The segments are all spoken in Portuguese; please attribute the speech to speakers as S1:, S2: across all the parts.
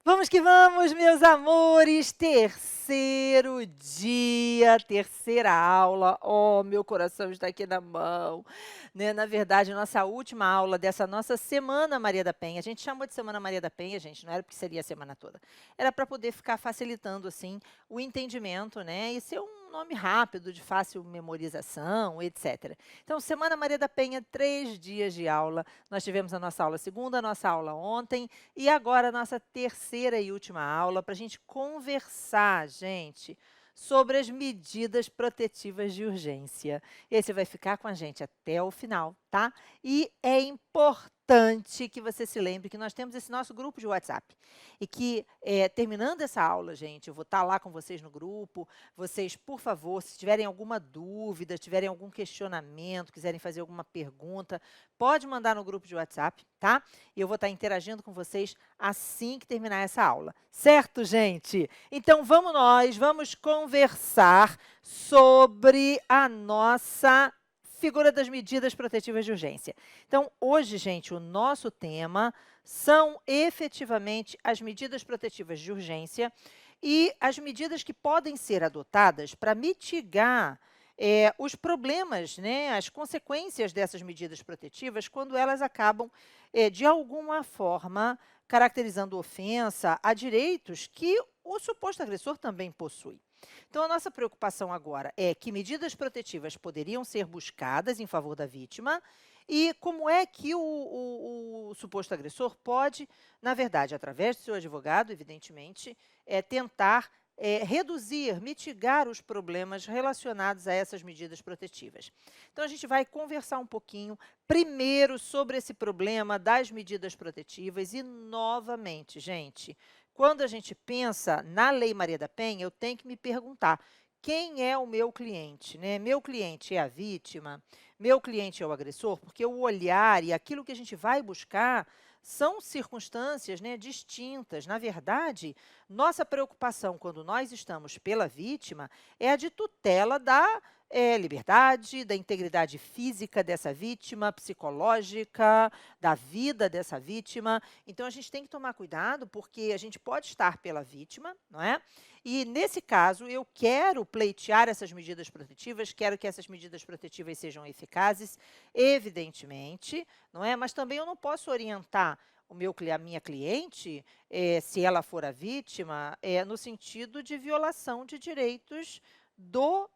S1: Vamos que vamos, meus amores! Terceiro dia, terceira aula. Oh, meu coração está aqui na mão. Né? Na verdade, nossa última aula dessa nossa Semana Maria da Penha. A gente chamou de Semana Maria da Penha, gente, não era porque seria a semana toda. Era para poder ficar facilitando, assim, o entendimento, né? E ser um nome rápido, de fácil memorização, etc. Então, Semana Maria da Penha, 3 dias de aula. Nós tivemos a nossa aula segunda, a nossa aula ontem. E agora a nossa terceira e última aula para a gente conversar, gente, sobre as medidas protetivas de urgência. Esse vai ficar com a gente até o final, tá? E é importante que você se lembre que nós temos esse nosso grupo de WhatsApp e que, terminando essa aula, gente, eu vou estar lá com vocês no grupo. Vocês, por favor, se tiverem alguma dúvida, tiverem algum questionamento, quiserem fazer alguma pergunta, pode mandar no grupo de WhatsApp, tá? E eu vou estar interagindo com vocês assim que terminar essa aula. Certo, gente? Então, vamos conversar sobre a nossa figura das medidas protetivas de urgência. Então, hoje, gente, o nosso tema são efetivamente as medidas protetivas de urgência e as medidas que podem ser adotadas para mitigar os problemas, né, as consequências dessas medidas protetivas quando elas acabam de alguma forma, caracterizando ofensa a direitos que o suposto agressor também possui. Então, a nossa preocupação agora é que medidas protetivas poderiam ser buscadas em favor da vítima e como é que o suposto agressor pode, na verdade, através do seu advogado, evidentemente, tentar reduzir, mitigar os problemas relacionados a essas medidas protetivas. Então, a gente vai conversar um pouquinho primeiro sobre esse problema das medidas protetivas e, novamente, gente, quando a gente pensa na Lei Maria da Penha, eu tenho que me perguntar, quem é o meu cliente, né? Meu cliente é a vítima? Meu cliente é o agressor? Porque o olhar e aquilo que a gente vai buscar são circunstâncias, né, distintas. Na verdade, nossa preocupação quando nós estamos pela vítima é a de tutela da liberdade, da integridade física dessa vítima, psicológica, da vida dessa vítima. Então, a gente tem que tomar cuidado, porque a gente pode estar pela vítima, não é? E, nesse caso, eu quero pleitear essas medidas protetivas, quero que essas medidas protetivas sejam eficazes, evidentemente, não é? Mas também eu não posso orientar a minha cliente, se ela for a vítima, no sentido de violação de direitos do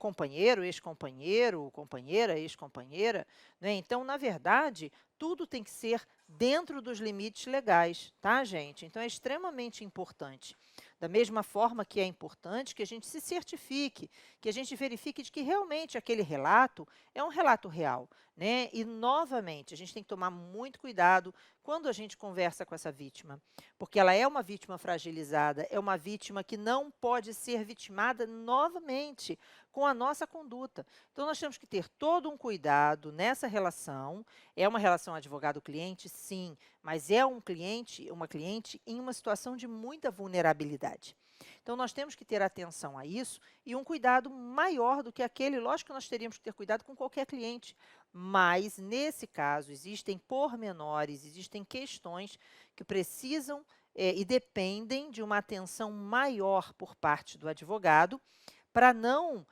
S1: companheiro, ex-companheiro, companheira, ex-companheira, né? Então, na verdade, tudo tem que ser dentro dos limites legais, tá, gente? Então, é extremamente importante. Da mesma forma que é importante que a gente se certifique, que a gente verifique de que realmente aquele relato é um relato real, né? E, novamente, a gente tem que tomar muito cuidado quando a gente conversa com essa vítima, porque ela é uma vítima fragilizada, é uma vítima que não pode ser vitimada novamente com a nossa conduta. Então, nós temos que ter todo um cuidado nessa relação. É uma relação advogado-cliente, sim, mas é uma cliente em uma situação de muita vulnerabilidade. Então, nós temos que ter atenção a isso e um cuidado maior do que aquele. Lógico que nós teríamos que ter cuidado com qualquer cliente, mas, nesse caso, existem pormenores, existem questões que precisam e dependem de uma atenção maior por parte do advogado para não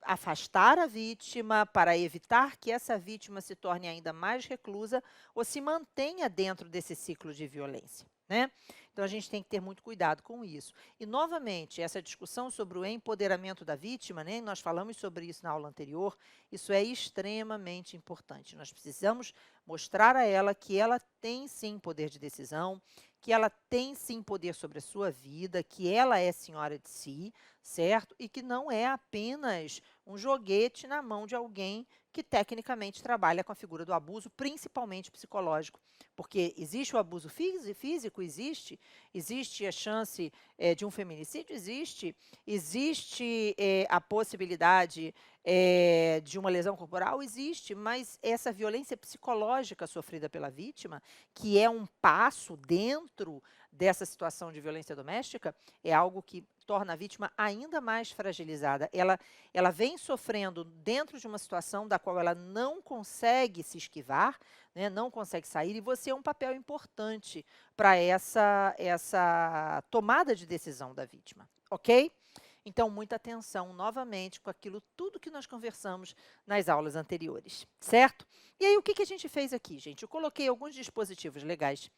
S1: afastar a vítima, para evitar que essa vítima se torne ainda mais reclusa ou se mantenha dentro desse ciclo de violência, né? Então, a gente tem que ter muito cuidado com isso. E, novamente, essa discussão sobre o empoderamento da vítima, né? Nós falamos sobre isso na aula anterior, isso é extremamente importante. Nós precisamos mostrar a ela que ela tem, sim, poder de decisão, que ela tem, sim, poder sobre a sua vida, que ela é senhora de si, certo? E que não é apenas um joguete na mão de alguém que tecnicamente trabalha com a figura do abuso, principalmente psicológico, porque existe o abuso físico, existe a chance de um feminicídio, existe a possibilidade de uma lesão corporal? Existe, mas essa violência psicológica sofrida pela vítima, que é um passo dentro dessa situação de violência doméstica, é algo que torna a vítima ainda mais fragilizada. Ela vem sofrendo dentro de uma situação da qual ela não consegue se esquivar, né, não consegue sair, e você é um papel importante para essa tomada de decisão da vítima, ok? Então, muita atenção novamente com aquilo tudo que nós conversamos nas aulas anteriores, certo? E aí, o que a gente fez aqui, gente? Eu coloquei alguns dispositivos legais,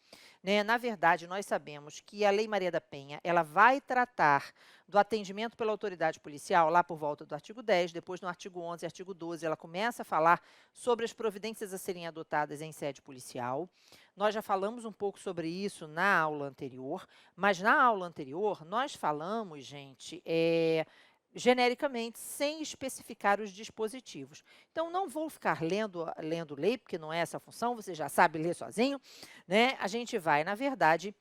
S1: né? Na verdade, nós sabemos que a Lei Maria da Penha, ela vai tratar do atendimento pela autoridade policial lá por volta do artigo 10, depois no artigo 11 e artigo 12, ela começa a falar sobre as providências a serem adotadas em sede policial. Nós já falamos um pouco sobre isso na aula anterior, mas na aula anterior nós falamos, gente, genericamente, sem especificar os dispositivos. Então, não vou ficar lendo lei, porque não é essa a função, você já sabe ler sozinho, né? A gente vai, na verdade,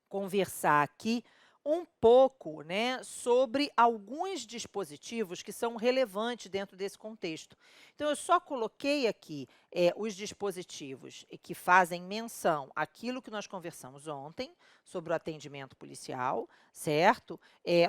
S1: conversar aqui um pouco, né, sobre alguns dispositivos que são relevantes dentro desse contexto. Então, eu só coloquei aqui os dispositivos que fazem menção àquilo que nós conversamos ontem, sobre o atendimento policial, certo?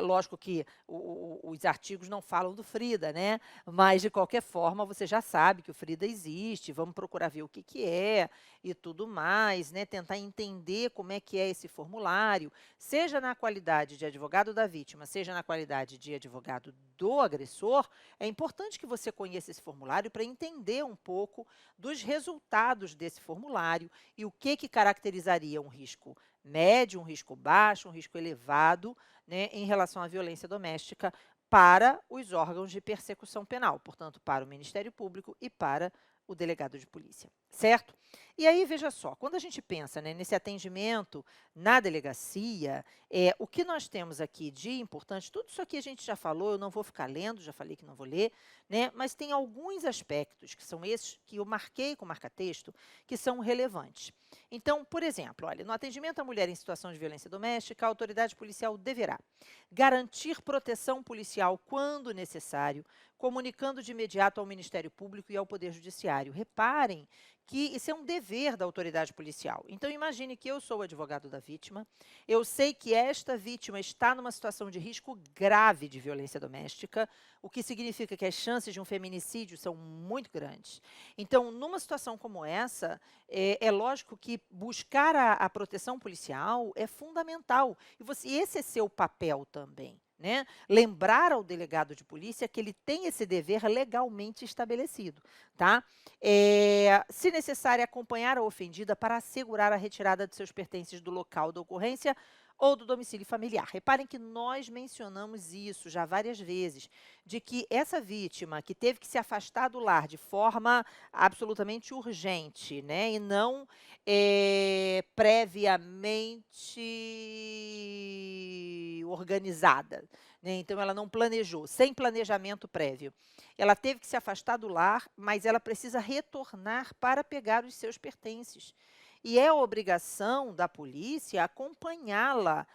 S1: Lógico que os artigos não falam do FRIDA, né? Mas, de qualquer forma, você já sabe que o FRIDA existe, vamos procurar ver o que é e tudo mais, né? Tentar entender como é que é esse formulário, seja na qualidade de advogado da vítima, seja na qualidade de advogado do agressor. É importante que você conheça esse formulário para entender um pouco dos resultados desse formulário e o que caracterizaria um risco médio, um risco baixo, um risco elevado, né, em relação à violência doméstica para os órgãos de persecução penal, portanto, para o Ministério Público e para o delegado de polícia, certo? E aí, veja só, quando a gente pensa, né, nesse atendimento na delegacia, o que nós temos aqui de importante, tudo isso aqui a gente já falou, eu não vou ficar lendo, já falei que não vou ler, né, mas tem alguns aspectos, que são esses que eu marquei com marca-texto, que são relevantes. Então, por exemplo, olha, no atendimento à mulher em situação de violência doméstica, a autoridade policial deverá garantir proteção policial quando necessário, comunicando de imediato ao Ministério Público e ao Poder Judiciário. Reparem que isso é um dever da autoridade policial. Então, imagine que eu sou o advogado da vítima, eu sei que esta vítima está numa situação de risco grave de violência doméstica, o que significa que as chances de um feminicídio são muito grandes. Então, numa situação como essa, é lógico que buscar a proteção policial é fundamental. E esse é seu papel também, né? Lembrar ao delegado de polícia que ele tem esse dever legalmente estabelecido, tá? Se necessário, acompanhar a ofendida para assegurar a retirada de seus pertences do local da ocorrência ou do domicílio familiar. Reparem que nós mencionamos isso já várias vezes, de que essa vítima que teve que se afastar do lar de forma absolutamente urgente, né, e não previamente organizada, né, então ela não planejou, sem planejamento prévio. Ela teve que se afastar do lar, mas ela precisa retornar para pegar os seus pertences. E é obrigação da polícia acompanhá-la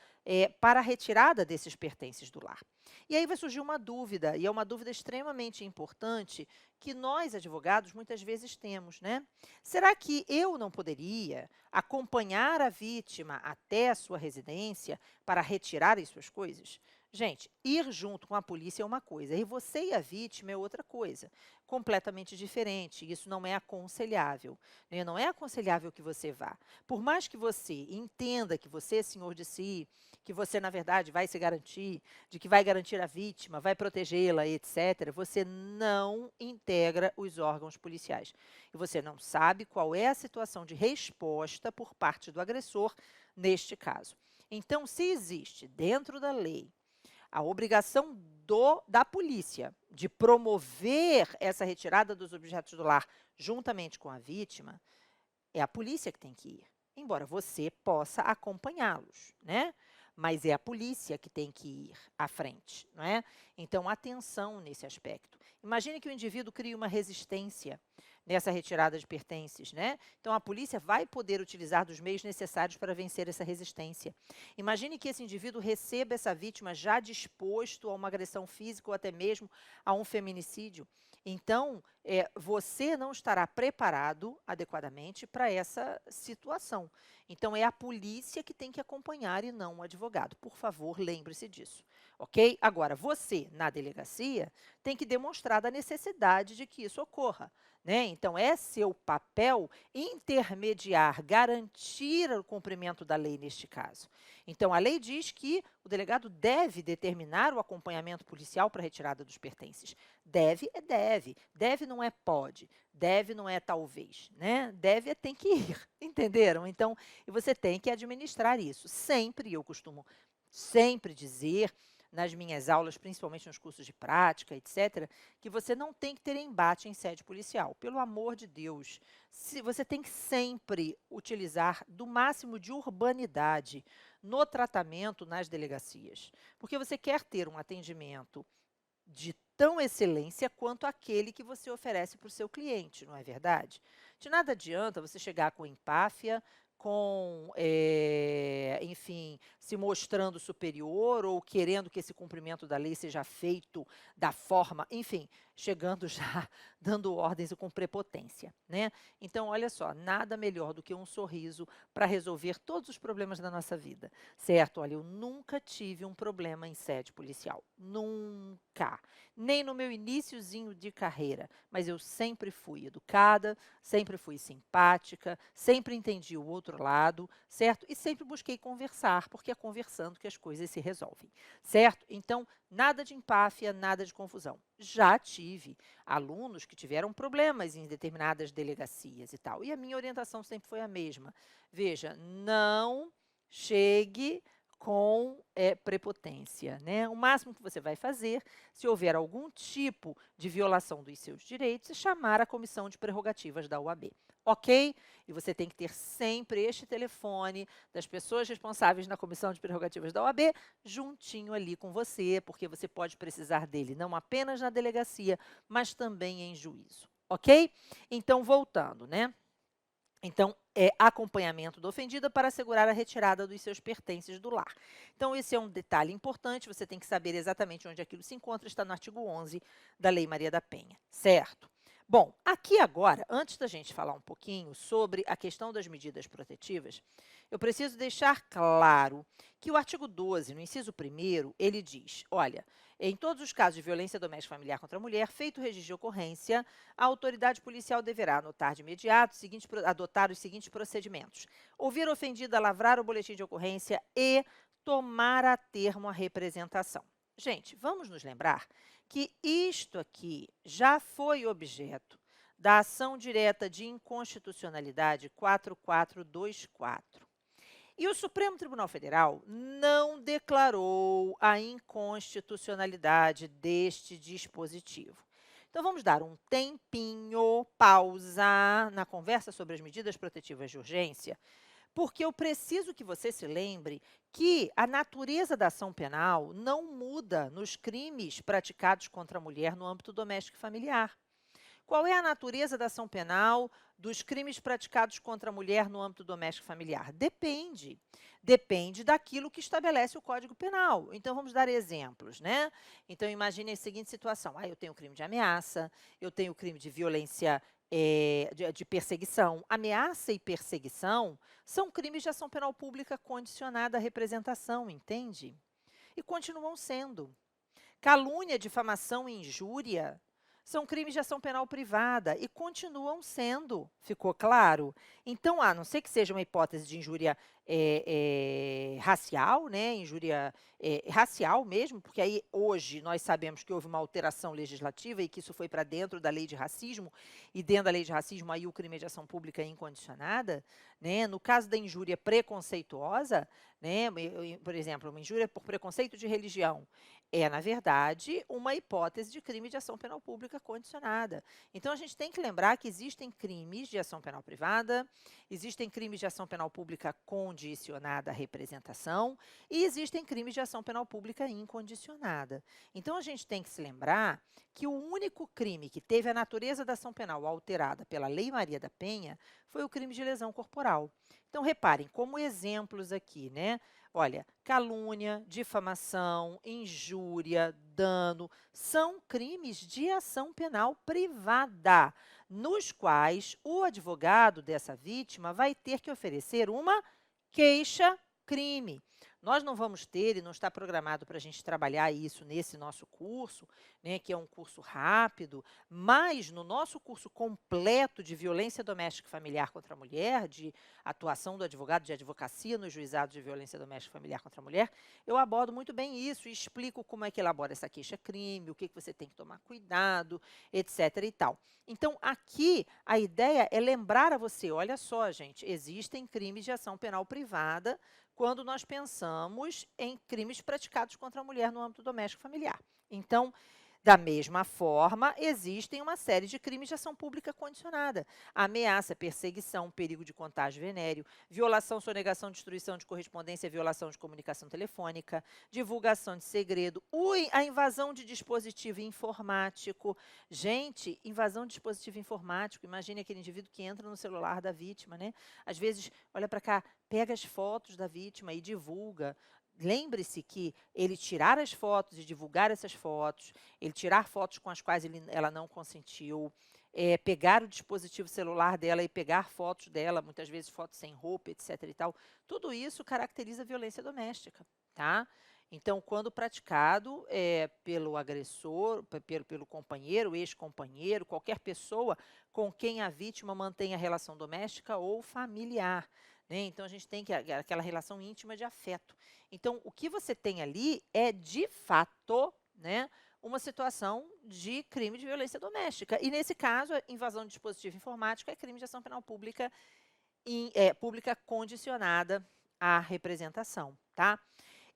S1: para a retirada desses pertences do lar. E aí vai surgir uma dúvida, e é uma dúvida extremamente importante, que nós, advogados, muitas vezes temos, né? Será que eu não poderia acompanhar a vítima até a sua residência para retirar as suas coisas? Gente, ir junto com a polícia é uma coisa, e você e a vítima é outra coisa, completamente diferente. Isso não é aconselhável, né? Não é aconselhável que você vá. Por mais que você entenda que você é senhor de si, que você, na verdade, vai se garantir, de que vai garantir a vítima, vai protegê-la, etc., você não integra os órgãos policiais. E você não sabe qual é a situação de resposta por parte do agressor neste caso. Então, se existe dentro da lei a obrigação da polícia de promover essa retirada dos objetos do lar juntamente com a vítima, é a polícia que tem que ir, embora você possa acompanhá-los, né? Mas é a polícia que tem que ir à frente, não é? Então, atenção nesse aspecto. Imagine que o indivíduo crie uma resistência, nessa retirada de pertences, né? Então, a polícia vai poder utilizar dos meios necessários para vencer essa resistência. Imagine que esse indivíduo receba essa vítima já disposto a uma agressão física ou até mesmo a um feminicídio. Então, você não estará preparado adequadamente para essa situação. Então, é a polícia que tem que acompanhar e não o advogado. Por favor, lembre-se disso, ok? Agora, você, na delegacia, tem que demonstrar a necessidade de que isso ocorra, né? Então, é seu papel intermediar, garantir o cumprimento da lei neste caso. Então, a lei diz que o delegado deve determinar o acompanhamento policial para a retirada dos pertences. Deve é deve, deve não é pode, deve não é talvez, né? Deve é tem que ir, entenderam? Então, você tem que administrar isso. Sempre, eu costumo sempre dizer nas minhas aulas, principalmente nos cursos de prática, etc., que você não tem que ter embate em sede policial. Pelo amor de Deus, você tem que sempre utilizar do máximo de urbanidade no tratamento nas delegacias, porque você quer ter um atendimento de tão excelência quanto aquele que você oferece para o seu cliente, não é verdade? De nada adianta você chegar com empáfia, com, enfim, se mostrando superior ou querendo que esse cumprimento da lei seja feito da forma, enfim, chegando já dando ordens e com prepotência, né? Então, olha só, nada melhor do que um sorriso para resolver todos os problemas da nossa vida, certo? Olha, eu nunca tive um problema em sede policial, nunca, nem no meu iniciozinho de carreira, mas eu sempre fui educada, sempre fui simpática, sempre entendi o outro lado, certo? E sempre busquei conversar, porque é conversando que as coisas se resolvem, certo? Então, nada de empáfia, nada de confusão. Já tive alunos que tiveram problemas em determinadas delegacias e tal, e a minha orientação sempre foi a mesma. Veja, não chegue com prepotência, né? O máximo que você vai fazer, se houver algum tipo de violação dos seus direitos, é chamar a comissão de prerrogativas da OAB, ok? E você tem que ter sempre este telefone das pessoas responsáveis na comissão de prerrogativas da OAB juntinho ali com você, porque você pode precisar dele não apenas na delegacia, mas também em juízo, ok? Então, voltando, né? Então, é acompanhamento do ofendido para assegurar a retirada dos seus pertences do lar. Então, esse é um detalhe importante, você tem que saber exatamente onde aquilo se encontra, está no artigo 11 da Lei Maria da Penha, certo? Bom, aqui agora, antes da gente falar um pouquinho sobre a questão das medidas protetivas, eu preciso deixar claro que o artigo 12, no inciso 1º, ele diz, olha, em todos os casos de violência doméstica familiar contra a mulher, feito o registro de ocorrência, a autoridade policial deverá anotar de imediato, adotar os seguintes procedimentos: ouvir a ofendida, lavrar o boletim de ocorrência e tomar a termo a representação. Gente, vamos nos lembrar que isto aqui já foi objeto da ação direta de inconstitucionalidade 4424. E o Supremo Tribunal Federal não declarou a inconstitucionalidade deste dispositivo. Então, vamos dar um tempinho, pausa na conversa sobre as medidas protetivas de urgência, porque eu preciso que você se lembre que a natureza da ação penal não muda nos crimes praticados contra a mulher no âmbito doméstico e familiar. Qual é a natureza da ação penal dos crimes praticados contra a mulher no âmbito doméstico e familiar? Depende. Depende daquilo que estabelece o Código Penal. Então, vamos dar exemplos, né? Então, imagine a seguinte situação. Eu tenho crime de ameaça, eu tenho crime de violência de perseguição. Ameaça e perseguição são crimes de ação penal pública condicionada à representação, entende? E continuam sendo. Calúnia, difamação e injúria são crimes de ação penal privada e continuam sendo, ficou claro? Então, a não ser que seja uma hipótese de injúria racial, né? Injúria racial mesmo, porque aí hoje nós sabemos que houve uma alteração legislativa e que isso foi para dentro da lei de racismo, e dentro da lei de racismo aí o crime de ação pública incondicionada, né? No caso da injúria preconceituosa, né? Por exemplo, uma injúria por preconceito de religião, na verdade, uma hipótese de crime de ação penal pública pública condicionada. Então, a gente tem que lembrar que existem crimes de ação penal privada, existem crimes de ação penal pública condicionada à representação e existem crimes de ação penal pública incondicionada. Então, a gente tem que se lembrar que o único crime que teve a natureza da ação penal alterada pela Lei Maria da Penha foi o crime de lesão corporal. Então, reparem, como exemplos aqui, né? Olha, calúnia, difamação, injúria, dano, são crimes de ação penal privada, nos quais o advogado dessa vítima vai ter que oferecer uma queixa-crime. Nós não vamos ter, e não está programado para a gente trabalhar isso nesse nosso curso, né, que é um curso rápido, mas no nosso curso completo de violência doméstica e familiar contra a mulher, de atuação do advogado de advocacia nos juizados de violência doméstica e familiar contra a mulher, eu abordo muito bem isso e explico como é que elabora essa queixa-crime, o que você tem que tomar cuidado, etc. e tal. Então, aqui, a ideia é lembrar a você, olha só, gente, existem crimes de ação penal privada quando nós pensamos em crimes praticados contra a mulher no âmbito doméstico familiar. Então, da mesma forma, existem uma série de crimes de ação pública condicionada. Ameaça, perseguição, perigo de contágio venéreo, violação, sonegação, destruição de correspondência, violação de comunicação telefônica, divulgação de segredo, a invasão de dispositivo informático. Gente, invasão de dispositivo informático, imagine aquele indivíduo que entra no celular da vítima, né? Às vezes, olha para cá, pega as fotos da vítima e divulga. Lembre-se que ele tirar as fotos e divulgar essas fotos, ele tirar fotos com as quais ela não consentiu, pegar o dispositivo celular dela e pegar fotos dela, muitas vezes fotos sem roupa, etc. e tal, tudo isso caracteriza violência doméstica, tá? Então, quando praticado pelo agressor, pelo companheiro, ex-companheiro, qualquer pessoa com quem a vítima mantenha relação doméstica ou familiar, né? Então, a gente tem aquela relação íntima de afeto. Então, o que você tem ali é, de fato, né, uma situação de crime de violência doméstica. E, nesse caso, a invasão de dispositivo informático é crime de ação penal pública, pública condicionada à representação, tá?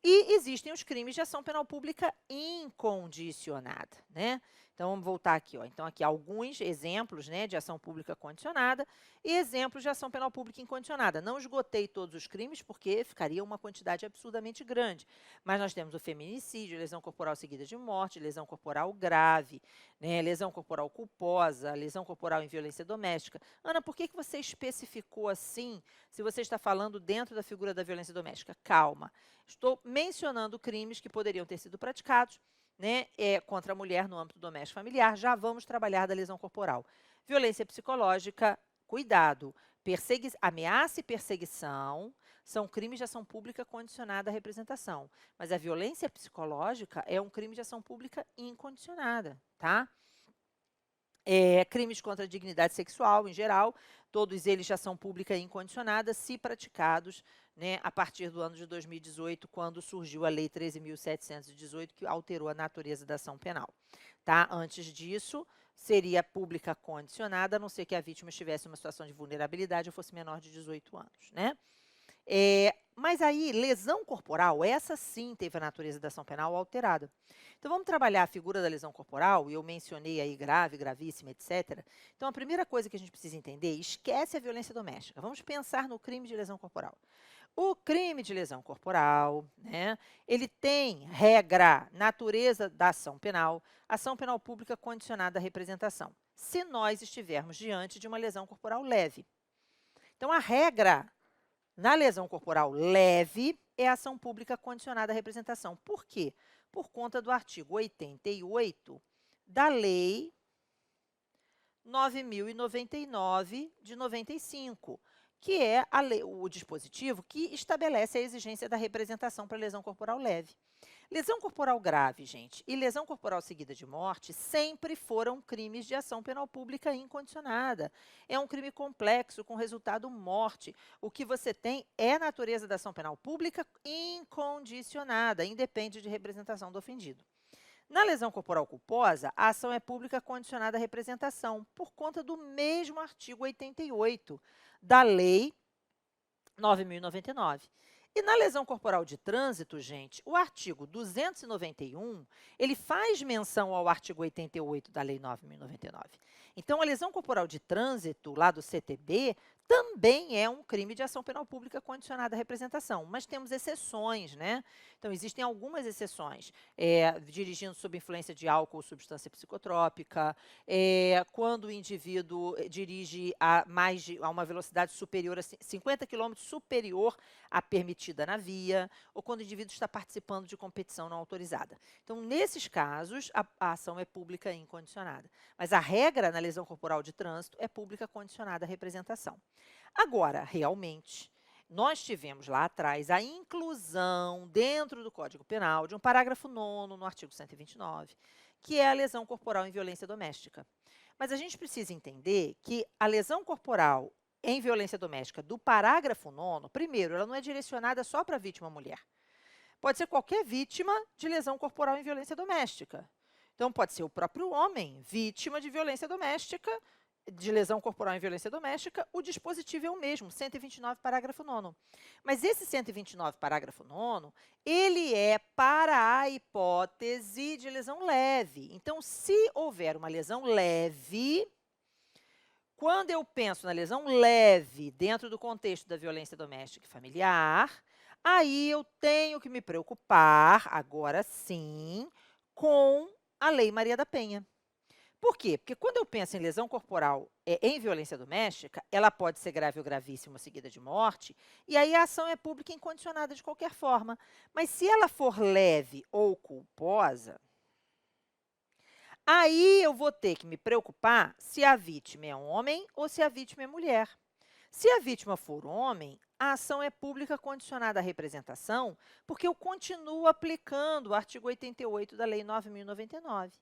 S1: E existem os crimes de ação penal pública incondicionada, né? Então, vamos voltar aqui, ó. Então, aqui alguns exemplos, né, de ação pública condicionada e exemplos de ação penal pública incondicionada. Não esgotei todos os crimes, porque ficaria uma quantidade absurdamente grande. Mas nós temos o feminicídio, lesão corporal seguida de morte, lesão corporal grave, né, lesão corporal culposa, lesão corporal em violência doméstica. Ana, por que você especificou assim, se você está falando dentro da figura da violência doméstica? Calma. Estou mencionando crimes que poderiam ter sido praticados, né, contra a mulher no âmbito doméstico familiar. Já vamos trabalhar da lesão corporal. Violência psicológica, cuidado. Ameaça e perseguição são crimes de ação pública condicionada à representação. Mas a violência psicológica é um crime de ação pública incondicionada, tá? Crimes contra a dignidade sexual, em geral, todos eles de ação pública incondicionada, se praticados, né, a partir do ano de 2018, quando surgiu a Lei 13.718, que alterou a natureza da ação penal. Tá? Antes disso, seria pública condicionada, a não ser que a vítima estivesse em uma situação de vulnerabilidade ou fosse menor de 18 anos. Né? Mas aí, lesão corporal, essa sim teve a natureza da ação penal alterada. Então, vamos trabalhar a figura da lesão corporal, e eu mencionei aí grave, gravíssima, etc. Então, a primeira coisa que a gente precisa entender, esquece a violência doméstica. Vamos pensar no crime de lesão corporal. O crime de lesão corporal, né, ele tem regra, natureza da ação penal pública condicionada à representação, se nós estivermos diante de uma lesão corporal leve. Então, a regra na lesão corporal leve é ação pública condicionada à representação. Por quê? Por conta do artigo 88 da Lei 9.099 de 95, que é o dispositivo que estabelece a exigência da representação para lesão corporal leve. Lesão corporal grave, gente, e lesão corporal seguida de morte sempre foram crimes de ação penal pública incondicionada. É um crime complexo com resultado morte. O que você tem é a natureza da ação penal pública incondicionada, independe de representação do ofendido. Na lesão corporal culposa, a ação é pública condicionada à representação, por conta do mesmo artigo 88 da Lei 9.099. E na lesão corporal de trânsito, gente, o artigo 291, ele faz menção ao artigo 88 da Lei 9.099. Então, a lesão corporal de trânsito, lá do CTB, também é um crime de ação penal pública condicionada à representação, mas temos exceções, né? Então, existem algumas exceções. Dirigindo sob influência de álcool ou substância psicotrópica, quando o indivíduo dirige a uma velocidade superior a 50 km superior à permitida na via, ou quando o indivíduo está participando de competição não autorizada. Então, nesses casos, a ação é pública incondicionada. Mas a regra na lesão corporal de trânsito é pública condicionada à representação. Agora, realmente, nós tivemos lá atrás a inclusão dentro do Código Penal de um parágrafo 9º no artigo 129, que é a lesão corporal em violência doméstica. Mas a gente precisa entender que a lesão corporal em violência doméstica do parágrafo 9º, primeiro, ela não é direcionada só para a vítima mulher. Pode ser qualquer vítima de lesão corporal em violência doméstica. Então, pode ser o próprio homem, vítima de violência doméstica, de lesão corporal em violência doméstica, o dispositivo é o mesmo, 129, parágrafo 9º. Mas esse 129, parágrafo 9º, ele é para a hipótese de lesão leve. Então, se houver uma lesão leve, quando eu penso na lesão leve dentro do contexto da violência doméstica e familiar, aí eu tenho que me preocupar, agora sim, com a Lei Maria da Penha. Por quê? Porque quando eu penso em lesão corporal em violência doméstica, ela pode ser grave ou gravíssima seguida de morte, e aí a ação é pública incondicionada de qualquer forma. Mas se ela for leve ou culposa, aí eu vou ter que me preocupar se a vítima é homem ou se a vítima é mulher. Se a vítima for homem, a ação é pública condicionada à representação, porque eu continuo aplicando o artigo 88 da Lei 9.099.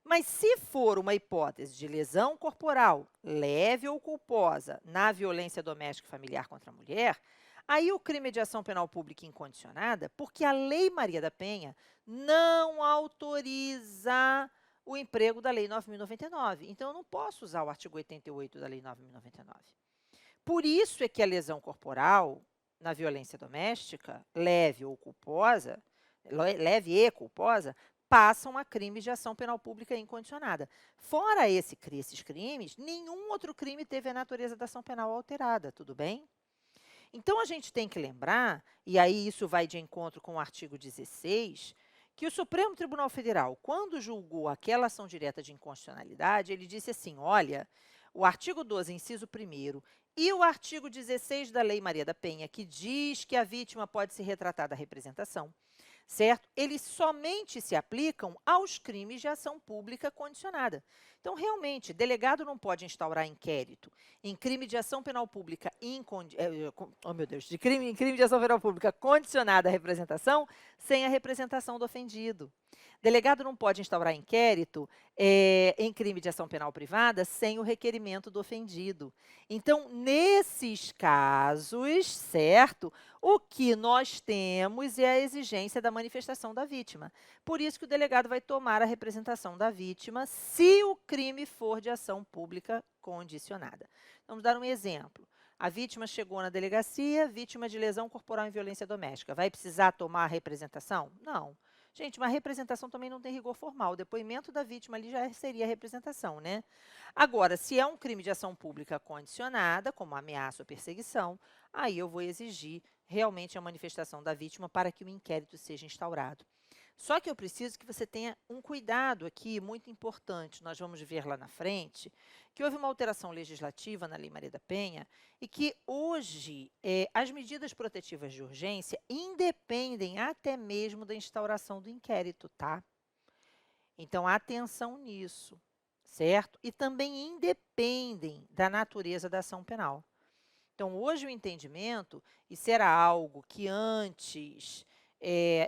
S1: Mas se for uma hipótese de lesão corporal leve ou culposa na violência doméstica e familiar contra a mulher, aí o crime é de ação penal pública incondicionada, porque a Lei Maria da Penha não autoriza o emprego da Lei 9.099. Então, eu não posso usar o artigo 88 da Lei 9.099. Por isso é que a lesão corporal na violência doméstica, leve ou culposa, leve e culposa, passam a crimes de ação penal pública incondicionada. Fora esses crimes, nenhum outro crime teve a natureza da ação penal alterada, tudo bem? Então, a gente tem que lembrar, e aí isso vai de encontro com o artigo 16, que o Supremo Tribunal Federal, quando julgou aquela ação direta de inconstitucionalidade, ele disse assim, olha, o artigo 12, inciso 1º, e o artigo 16 da Lei Maria da Penha, que diz que a vítima pode ser retratada à representação, certo? Eles somente se aplicam aos crimes de ação pública condicionada. Então, realmente, delegado não pode instaurar inquérito em crime de ação penal pública em crime de ação penal pública condicionada à representação sem a representação do ofendido. Delegado não pode instaurar inquérito em crime de ação penal privada sem o requerimento do ofendido. Então, nesses casos, certo, o que nós temos é a exigência da manifestação da vítima. Por isso que o delegado vai tomar a representação da vítima se o crime for de ação pública condicionada. Vamos dar um exemplo. A vítima chegou na delegacia, vítima de lesão corporal em violência doméstica. Vai precisar tomar a representação? Não. Gente, uma representação também não tem rigor formal. O depoimento da vítima ali já seria a representação, né? Agora, se é um crime de ação pública condicionada, como ameaça ou perseguição, aí eu vou exigir realmente a manifestação da vítima para que o inquérito seja instaurado. Só que eu preciso que você tenha um cuidado aqui muito importante. Nós vamos ver lá na frente que houve uma alteração legislativa na Lei Maria da Penha e que hoje as medidas protetivas de urgência independem até mesmo da instauração do inquérito, tá? Então, atenção nisso, certo? E também independem da natureza da ação penal. Então, hoje o entendimento, isso era algo que antes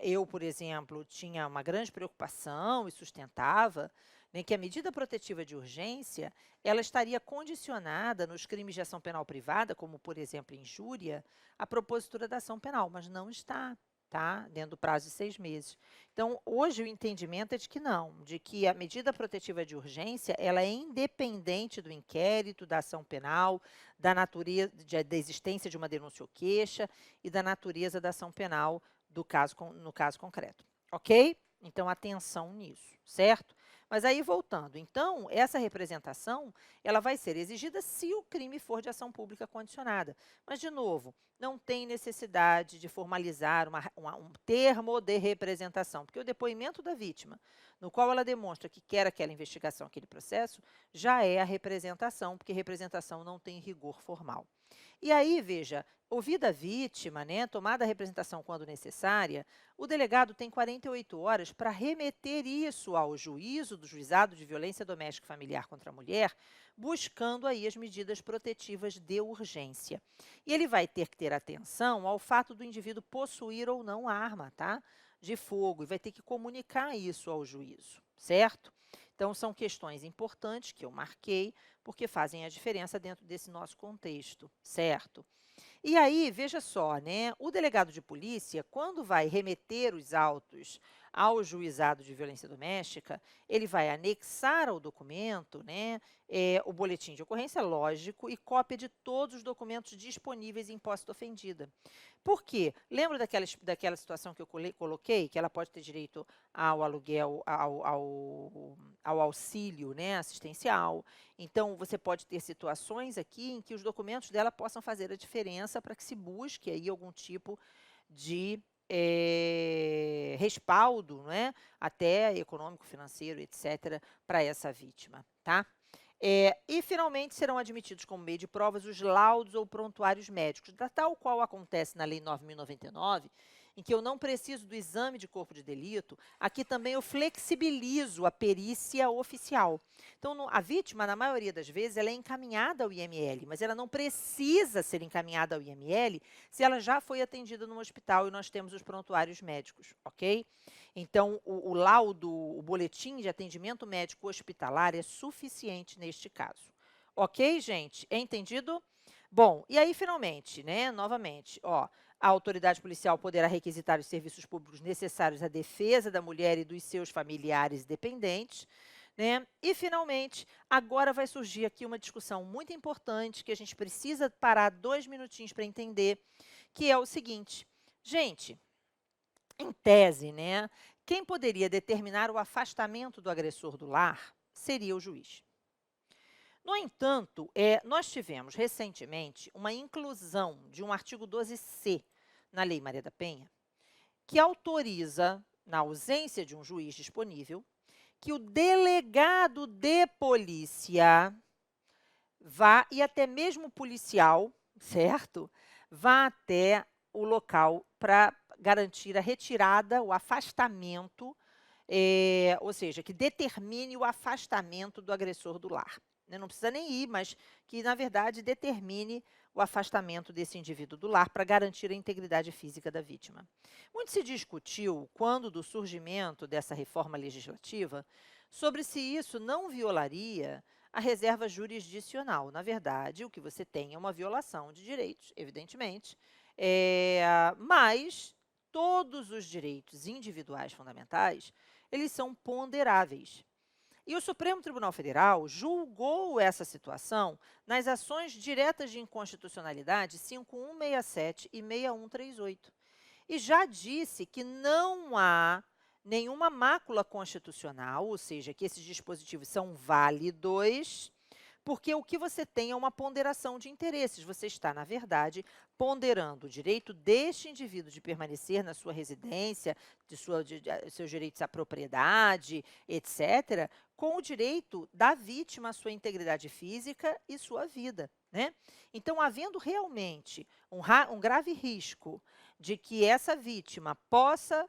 S1: eu, por exemplo, tinha uma grande preocupação e sustentava, né, que a medida protetiva de urgência, ela estaria condicionada nos crimes de ação penal privada, como, por exemplo, injúria, à propositura da ação penal, mas não está. tá? Dentro do prazo de 6 meses. Então, hoje o entendimento é de que não, de que a medida protetiva de urgência, ela é independente do inquérito, da ação penal, da natureza, da existência de uma denúncia ou queixa e da natureza da ação penal do caso, no caso concreto, ok? Então, atenção nisso, certo? Mas aí, voltando, então, essa representação, ela vai ser exigida se o crime for de ação pública condicionada. Mas, de novo, não tem necessidade de formalizar um termo de representação, porque o depoimento da vítima, no qual ela demonstra que quer aquela investigação, aquele processo, já é a representação, porque representação não tem rigor formal. E aí, veja, ouvida a vítima, né, tomada a representação quando necessária, o delegado tem 48 horas para remeter isso ao juízo do Juizado de Violência Doméstica e Familiar contra a Mulher, buscando aí as medidas protetivas de urgência. E ele vai ter que ter atenção ao fato do indivíduo possuir ou não arma, tá? De fogo, e vai ter que comunicar isso ao juízo, certo? Então, são questões importantes que eu marquei, porque fazem a diferença dentro desse nosso contexto, certo? E aí, veja só, né? O delegado de polícia, quando vai remeter os autos ao juizado de violência doméstica, ele vai anexar ao documento, né, o boletim de ocorrência, lógico, e cópia de todos os documentos disponíveis em posse da ofendida. Por quê? Lembra daquela situação que eu coloquei, que ela pode ter direito ao aluguel, ao auxílio, né, assistencial. Então, você pode ter situações aqui em que os documentos dela possam fazer a diferença para que se busque aí algum tipo de respaldo, né, até econômico, financeiro, etc., para essa vítima, tá? E, finalmente, serão admitidos como meio de provas os laudos ou prontuários médicos, tal qual acontece na Lei 9.099, em que eu não preciso do exame de corpo de delito, aqui também eu flexibilizo a perícia oficial. Então, a vítima, na maioria das vezes, ela é encaminhada ao IML, mas ela não precisa ser encaminhada ao IML se ela já foi atendida no hospital e nós temos os prontuários médicos, ok? Então, o laudo, o boletim de atendimento médico hospitalar é suficiente neste caso. Ok, gente? Entendido? Bom, e aí, finalmente, né, novamente, ó, a autoridade policial poderá requisitar os serviços públicos necessários à defesa da mulher e dos seus familiares dependentes, né? E, finalmente, agora vai surgir aqui uma discussão muito importante que a gente precisa parar 2 minutinhos para entender, que é o seguinte. Gente, em tese, né, quem poderia determinar o afastamento do agressor do lar seria o juiz. No entanto, nós tivemos recentemente uma inclusão de um artigo 12C na Lei Maria da Penha, que autoriza, na ausência de um juiz disponível, que o delegado de polícia vá, e até mesmo o policial, certo? Vá até o local para garantir a retirada, o afastamento, ou seja, que determine o afastamento do agressor do lar. Né? Não precisa nem ir, mas que, na verdade, determine o afastamento desse indivíduo do lar para garantir a integridade física da vítima. Muito se discutiu, quando do surgimento dessa reforma legislativa, sobre se isso não violaria a reserva jurisdicional. Na verdade, o que você tem é uma violação de direitos, evidentemente, mas todos os direitos individuais fundamentais, eles são ponderáveis. E o Supremo Tribunal Federal julgou essa situação nas ações diretas de inconstitucionalidade 5167 e 6138. E já disse que não há nenhuma mácula constitucional, ou seja, que esses dispositivos são válidos, porque o que você tem é uma ponderação de interesses. Você está, na verdade, ponderando o direito deste indivíduo de permanecer na sua residência, seus direitos à propriedade, etc., com o direito da vítima à sua integridade física e sua vida, né? Então, havendo realmente um grave risco de que essa vítima possa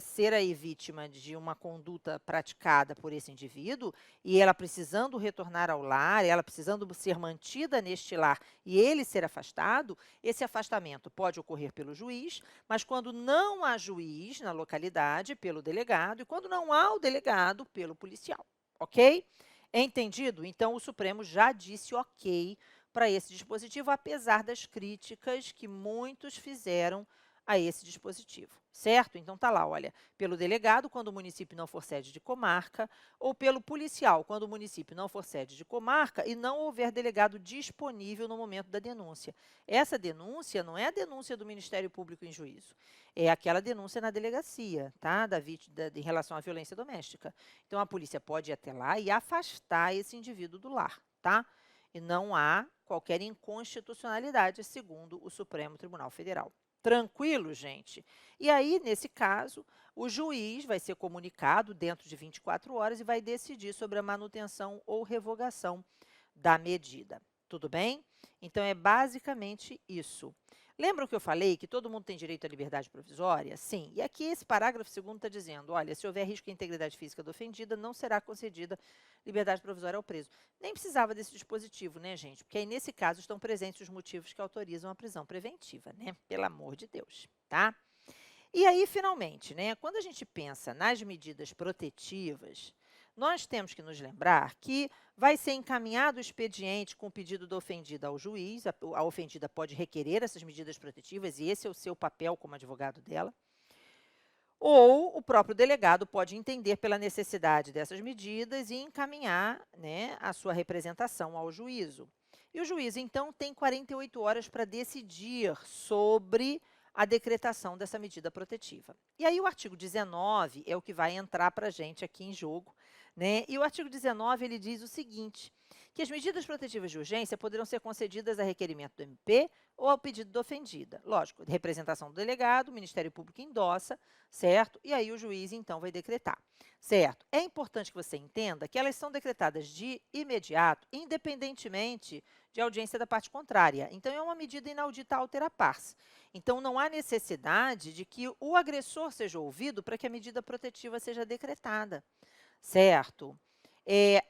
S1: ser aí vítima de uma conduta praticada por esse indivíduo, e ela precisando retornar ao lar, ela precisando ser mantida neste lar e ele ser afastado, esse afastamento pode ocorrer pelo juiz, mas quando não há juiz na localidade, pelo delegado, e quando não há o delegado, pelo policial, ok? Entendido? Então, o Supremo já disse ok para esse dispositivo, apesar das críticas que muitos fizeram a esse dispositivo, certo? Então tá lá, olha, pelo delegado, quando o município não for sede de comarca, ou pelo policial, quando o município não for sede de comarca e não houver delegado disponível no momento da denúncia. Essa denúncia não é a denúncia do Ministério Público em juízo, é aquela denúncia na delegacia, tá? Em relação à violência doméstica. Então a polícia pode ir até lá e afastar esse indivíduo do lar, tá? E não há qualquer inconstitucionalidade, segundo o Supremo Tribunal Federal. Tranquilo, gente? E aí, nesse caso, o juiz vai ser comunicado dentro de 24 horas e vai decidir sobre a manutenção ou revogação da medida. Tudo bem? Então, é basicamente isso. Lembram que eu falei que todo mundo tem direito à liberdade provisória? Sim. E aqui esse parágrafo 2º está dizendo, olha, se houver risco à integridade física do ofendida, não será concedida liberdade provisória ao preso. Nem precisava desse dispositivo, né, gente? Porque aí, nesse caso, estão presentes os motivos que autorizam a prisão preventiva, né? Pelo amor de Deus, tá? E aí, finalmente, né, quando a gente pensa nas medidas protetivas, nós temos que nos lembrar que vai ser encaminhado o expediente com o pedido da ofendida ao juiz, a ofendida pode requerer essas medidas protetivas e esse é o seu papel como advogado dela, ou o próprio delegado pode entender pela necessidade dessas medidas e encaminhar, né, a sua representação ao juízo. E o juiz, então, tem 48 horas para decidir sobre a decretação dessa medida protetiva. E aí o artigo 19 é o que vai entrar para a gente aqui em jogo, né? E o artigo 19, ele diz o seguinte, que as medidas protetivas de urgência poderão ser concedidas a requerimento do MP ou ao pedido da ofendida. Lógico, representação do delegado, o Ministério Público endossa, certo? E aí o juiz, então, vai decretar, certo? É importante que você entenda que elas são decretadas de imediato, independentemente de audiência da parte contrária. Então, é uma medida inaudita alter partes. Então, não há necessidade de que o agressor seja ouvido para que a medida protetiva seja decretada, certo?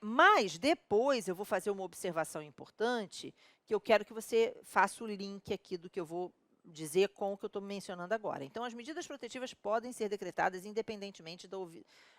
S1: Mas depois eu vou fazer uma observação importante, que eu quero que você faça o link aqui do que eu vou dizer com o que eu estou mencionando agora. Então, as medidas protetivas podem ser decretadas independentemente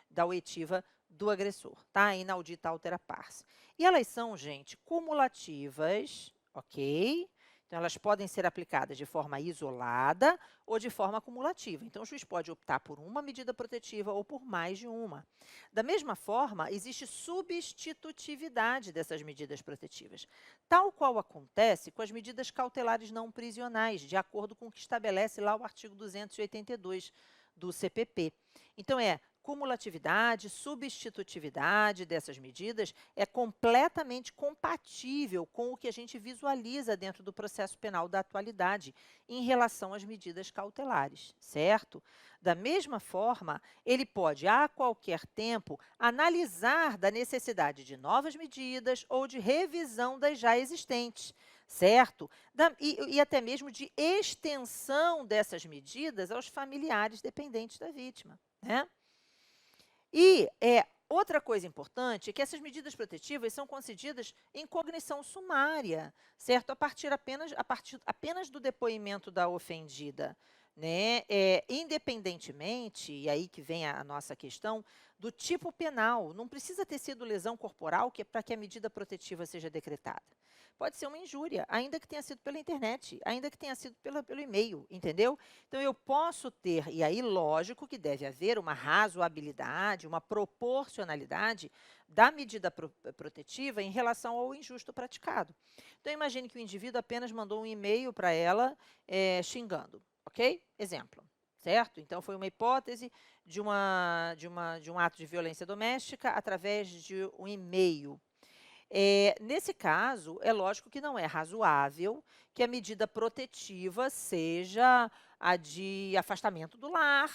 S1: da oitiva do agressor, tá? Inaudita altera pars. E elas são, gente, cumulativas, ok? Então, elas podem ser aplicadas de forma isolada ou de forma acumulativa. Então, o juiz pode optar por uma medida protetiva ou por mais de uma. Da mesma forma, existe substitutividade dessas medidas protetivas, tal qual acontece com as medidas cautelares não prisionais, de acordo com o que estabelece lá o artigo 282 do CPP. Então, cumulatividade, substitutividade dessas medidas é completamente compatível com o que a gente visualiza dentro do processo penal da atualidade em relação às medidas cautelares, certo? Da mesma forma, ele pode, a qualquer tempo, analisar da necessidade de novas medidas ou de revisão das já existentes, certo? E até mesmo de extensão dessas medidas aos familiares dependentes da vítima, né? E outra coisa importante é que essas medidas protetivas são concedidas em cognição sumária, certo? A partir apenas do depoimento da ofendida, né? Independentemente, e aí que vem a nossa questão, do tipo penal. Não precisa ter sido lesão corporal para que a medida protetiva seja decretada. Pode ser uma injúria, ainda que tenha sido pela internet, ainda que tenha sido pelo e-mail, entendeu? Então, eu posso ter, e aí, lógico que deve haver uma razoabilidade, uma proporcionalidade da medida protetiva em relação ao injusto praticado. Então, imagine que o indivíduo apenas mandou um e-mail para ela xingando, ok? Exemplo, certo? Então, foi uma hipótese de um ato de violência doméstica através de um e-mail. Nesse caso, é lógico que não é razoável que a medida protetiva seja a de afastamento do lar,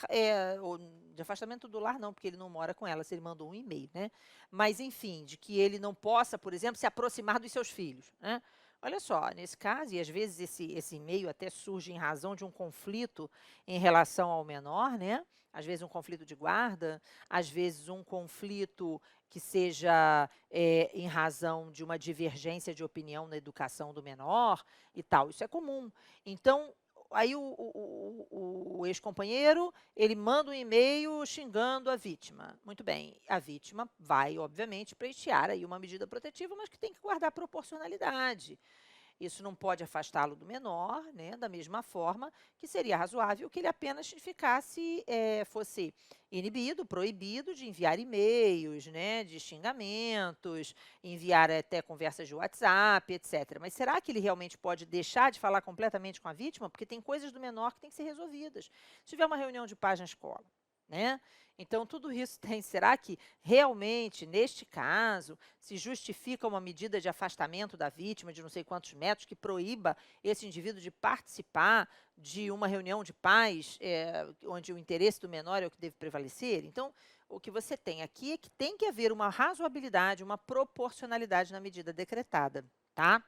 S1: ou de afastamento do lar não, porque ele não mora com ela, se ele mandou um e-mail, né? Mas, enfim, de que ele não possa, por exemplo, se aproximar dos seus filhos, né? Olha só, nesse caso, e às vezes esse e-mail até surge em razão de um conflito em relação ao menor, né? Às vezes um conflito de guarda, às vezes um conflito que seja em razão de uma divergência de opinião na educação do menor e tal. Isso é comum. Então, aí o ex-companheiro, ele manda um e-mail xingando a vítima. Muito bem, a vítima vai, obviamente, pleitear aí uma medida protetiva, mas que tem que guardar proporcionalidade. Isso não pode afastá-lo do menor, né, da mesma forma que seria razoável que ele apenas ficasse, fosse inibido, proibido de enviar e-mails, né, de xingamentos, enviar até conversas de WhatsApp, etc. Mas será que ele realmente pode deixar de falar completamente com a vítima? Porque tem coisas do menor que têm que ser resolvidas. Se tiver uma reunião de paz na escola, né? Então, tudo isso tem. Será que realmente, neste caso, se justifica uma medida de afastamento da vítima de não sei quantos metros que proíba esse indivíduo de participar de uma reunião de paz, onde o interesse do menor é o que deve prevalecer? Então, o que você tem aqui é que tem que haver uma razoabilidade, uma proporcionalidade na medida decretada, tá?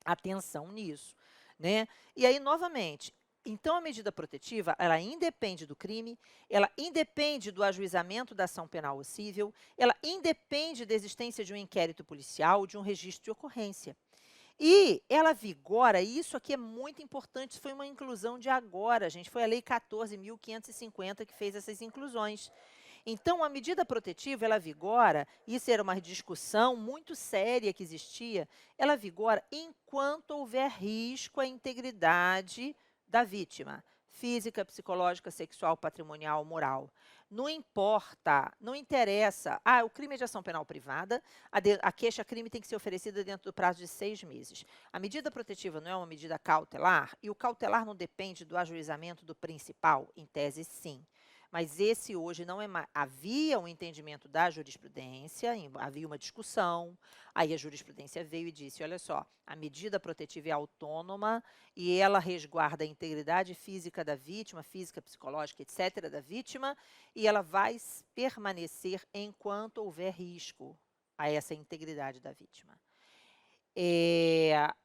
S1: Atenção nisso, né? E aí, novamente, então a medida protetiva, ela independe do crime, ela independe do ajuizamento da ação penal ou cível, ela independe da existência de um inquérito policial, de um registro de ocorrência. E ela vigora, e isso aqui é muito importante, isso foi uma inclusão de agora, gente, foi a Lei 14.550 que fez essas inclusões. Então, a medida protetiva, ela vigora, isso era uma discussão muito séria que existia, ela vigora enquanto houver risco à integridade da vítima, física, psicológica, sexual, patrimonial, moral. Não importa, não interessa. O crime é de ação penal privada, a queixa-crime tem que ser oferecida dentro do prazo de 6 meses. A medida protetiva não é uma medida cautelar, e o cautelar não depende do ajuizamento do principal? Em tese, sim. Mas esse hoje não é mais. Havia um entendimento da jurisprudência, havia uma discussão, aí a jurisprudência veio e disse: olha só, a medida protetiva é autônoma e ela resguarda a integridade física da vítima, física, psicológica, etc., da vítima, e ela vai permanecer enquanto houver risco a essa integridade da vítima.